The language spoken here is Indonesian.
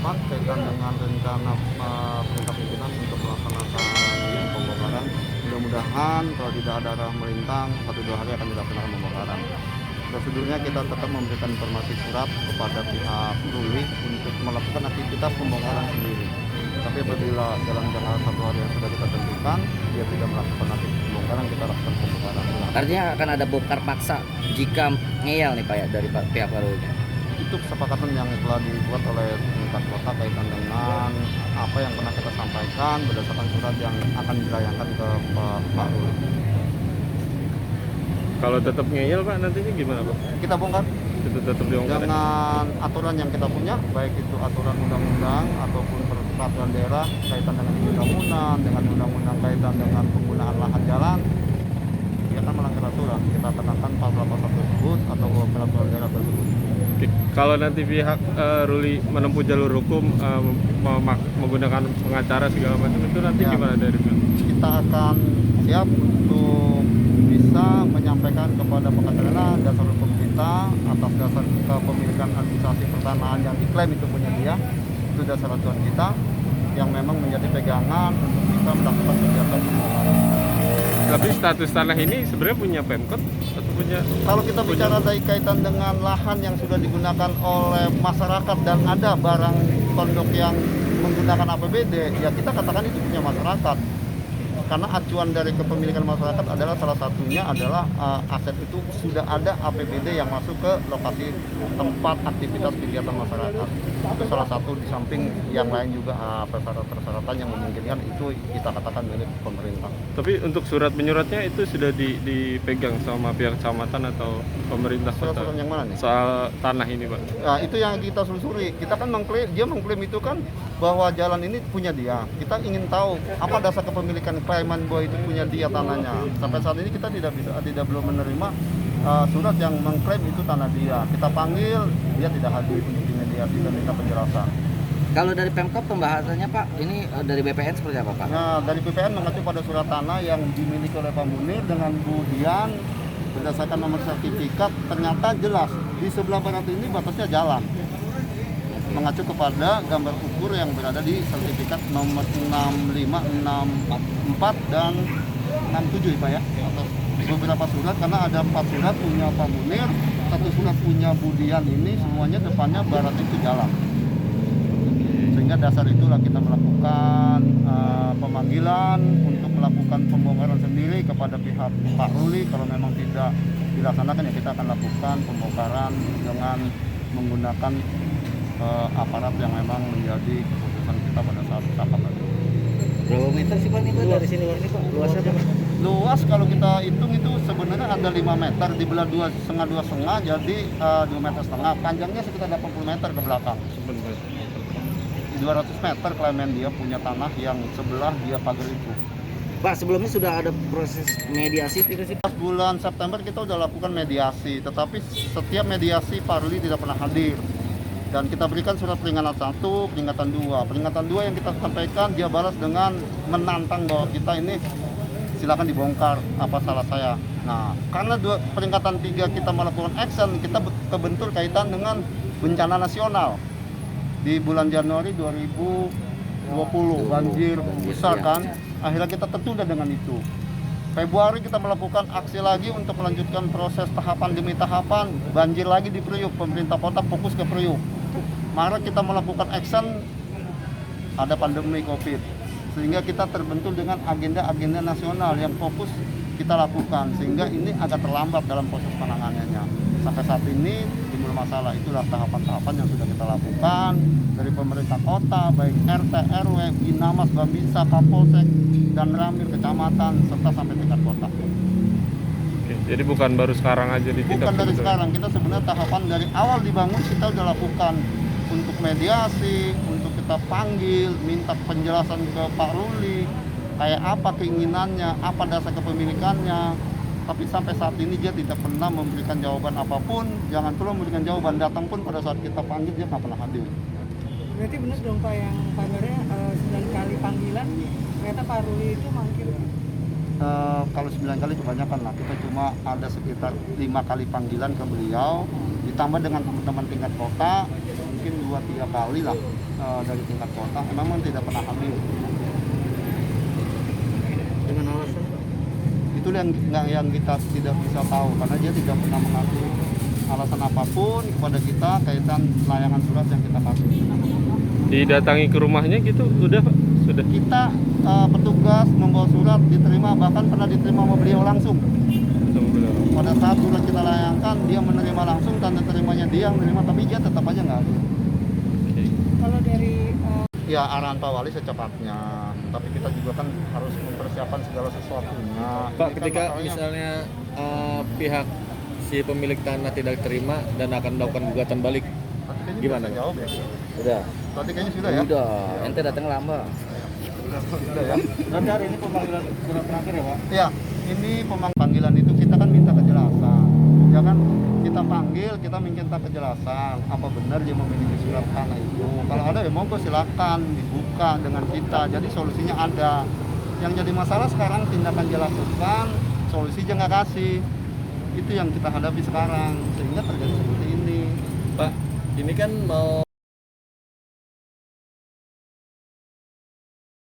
rapat kaitan dengan rencana perintah pimpinan untuk melaksanakan pembongkaran. Mudah-mudahan kalau tidak ada arah melintang 1-2 hari akan dilaksanakan pembongkaran. Prosedurnya kita tetap memberikan informasi surat kepada pihak Ruli untuk melakukan aktivitas pembongkaran sendiri. Tapi apabila dalam jangka 1 hari yang sudah kita tentukan dia tidak melakukan aktivitas pembongkaran, kita lakukan pembongkaran. Artinya akan ada bongkar paksa jika ngeyel nih Pak ya dari pihak Ruli. Itu kesepakatan yang telah dibuat oleh tingkat kota kaitan dengan apa yang pernah kita sampaikan berdasarkan surat yang akan dilayangkan ke Pak Ruli. Kalau tetap ngeyel Pak, nantinya gimana Pak? Kita bongkar Itu tetap dibongkar. dengan aturan yang kita punya, baik itu aturan undang-undang ataupun peraturan daerah kaitan dengan bangunan, dengan undang-undang kaitan dengan penggunaan lahan jalan. Kita akan melanggar aturan. Kita kenakan pasal-pasal tersebut atau peraturan daerah tersebut. Oke. Kalau nanti pihak Ruli menempuh jalur hukum menggunakan pengacara segala macam itu nanti Ya. gimana dari pihak? Kita akan siap untuk bisa menyampaikan kepada pengacara dasar hukum kita atas dasar kepemilikan administrasi pertanahan yang diklaim itu punya dia. Itu dasar acuan kita yang memang menjadi pegangan untuk bisa melakukan kegiatan pembongkaran. Tapi status tanah ini sebenarnya punya Pemkot atau punya? Kalau kita bicara dari kaitan dengan lahan yang sudah digunakan oleh masyarakat dan ada barang pondok yang menggunakan APBD, ya kita katakan itu punya masyarakat. Karena acuan dari kepemilikan masyarakat adalah salah satunya adalah aset itu sudah ada APBD yang masuk ke lokasi tempat aktivitas kegiatan masyarakat. Itu salah satu di samping yang lain juga persyaratan yang memungkinkan itu kita katakan milik pemerintah. Tapi untuk surat menyuratnya itu sudah dipegang sama pihak kecamatan atau pemerintah kota? Surat-surat yang mana nih? Soal tanah ini Pak. Nah, itu yang kita selusuri. Kita kan dia mengklaim itu kan bahwa jalan ini punya dia. Kita ingin tahu apa dasar kepemilikan klaiman bahwa itu punya dia tanahnya. Sampai saat ini kita belum menerima surat yang mengklaim itu tanah dia. Kita panggil, dia tidak hadir untuk dimediasi dan minta penjelasan. Kalau dari Pemkot pembahasannya Pak, ini dari BPN seperti apa Pak? Nah, dari BPN mengacu pada surat tanah yang dimiliki oleh Pak Munir dengan kemudian berdasarkan nomor sertifikat ternyata jelas di sebelah barat ini batasnya jalan. Mengacu kepada gambar ukur yang berada di sertifikat nomor 6564 dan 67 ya Pak ya. Atas beberapa surat karena ada 4 surat punya Pak Munir, 1 surat punya Budian, ini semuanya depannya barat itu jalan. Sehingga dasar itulah kita melakukan pemanggilan untuk melakukan pembongkaran sendiri kepada pihak Pak Ruli. Kalau memang tidak dilaksanakan ya kita akan lakukan pembongkaran dengan menggunakan aparat yang memang menjadi keputusan kita pada saat rapat tadi. Berapa meter sih Pak ini Pak dari sini ini Pak? Luasnya Pak? Luas kalau kita hitung itu sebenarnya ada 5 meter, dibelah 2,5 jadi 2,5 meter. Panjangnya sekitar 80 meter ke belakang. Sebentar. 200 meter klaiman dia punya tanah yang sebelah dia pagar itu. Pak, sebelumnya sudah ada proses mediasi itu sih? Pas bulan September kita sudah lakukan mediasi, tetapi setiap mediasi Pak Ruli tidak pernah hadir. Dan kita berikan surat peringatan 1, peringatan 2. Peringatan 2 yang kita sampaikan dia balas dengan menantang bahwa kita ini silakan dibongkar, apa salah saya. Nah, karena peringatan 3 kita melakukan action, kita kebentur kaitan dengan bencana nasional. Di bulan Januari 2020 banjir besar kan, akhirnya kita tertunda dengan itu. Februari kita melakukan aksi lagi untuk melanjutkan proses tahapan demi tahapan, banjir lagi di Priuk, pemerintah kota fokus ke Priuk. Maret kita melakukan action, ada pandemi COVID, sehingga kita terbentur dengan agenda-agenda nasional yang fokus kita lakukan, sehingga ini agak terlambat dalam proses penanganannya. Sampai saat ini timbul masalah, itulah tahapan-tahapan yang sudah kita lakukan dari pemerintah kota, baik RT, RW, Binamas, Babinsa, Kapolsek, dan Ramil, kecamatan, serta sampai tingkat kota. Oke, jadi bukan baru sekarang aja ditindak? Bukan dari sebetulnya? sekarang, kita sebenarnya tahapan dari awal dibangun kita sudah lakukan untuk mediasi, untuk kita panggil, minta penjelasan ke Pak Ruli, kayak apa keinginannya, apa dasar kepemilikannya. Tapi sampai saat ini dia tidak pernah memberikan jawaban apapun, jangan perlu memberikan jawaban, datang pun pada saat kita panggil dia nggak pernah hadir. Berarti benar dong Pak yang kabarnya 9 kali panggilan, ternyata Pak Ruli itu mangkir. Kalau 9 kali kebanyakan lah, kita cuma ada sekitar 5 kali panggilan ke beliau, ditambah dengan teman-teman tingkat kota, mungkin mungkin 2-3 kali lah dari tingkat kota, memang tidak pernah hadir. Dengan alasan Pak? Itu yang kita tidak bisa tahu, karena dia tidak pernah mengatur alasan apapun kepada kita kaitan layangan surat yang kita kasih. Didatangi ke rumahnya gitu udah Pak? Sudah. Kita petugas membawa surat diterima, bahkan pernah diterima sama beliau langsung. Pada saat surat kita layangkan, dia menerima langsung, tanda terimanya dia yang menerima, tapi dia tetap aja nggak ada. Kalau dari Ya arahan Pak Wali secepatnya, tapi kita juga kan harus mempersiapkan segala sesuatunya. Pak, Ini kan ketika masalahnya- misalnya pihak si pemilik tanah tidak terima dan akan melakukan gugatan balik, Tadi kayaknya gimana, bisa Pak? jawab ya? Udah. Tadi kayaknya sudah ya? Udah. Ente datang lambat. Sudah ya? nanti hari ini pemanggilan surat terakhir ya Pak? Ya, ini panggilan itu kita kan minta kejelasan. Ya kan, kita panggil, kita minta kejelasan. Apa benar dia memiliki surat tanah itu? Kalau ada ya monggo silakan dibuka dengan kita. Jadi solusinya ada. Yang jadi masalah sekarang tindakan dia lakukan, solusi dia nggak kasih. Itu yang kita hadapi sekarang, sehingga terjadi seperti ini. Pak, ini kan mau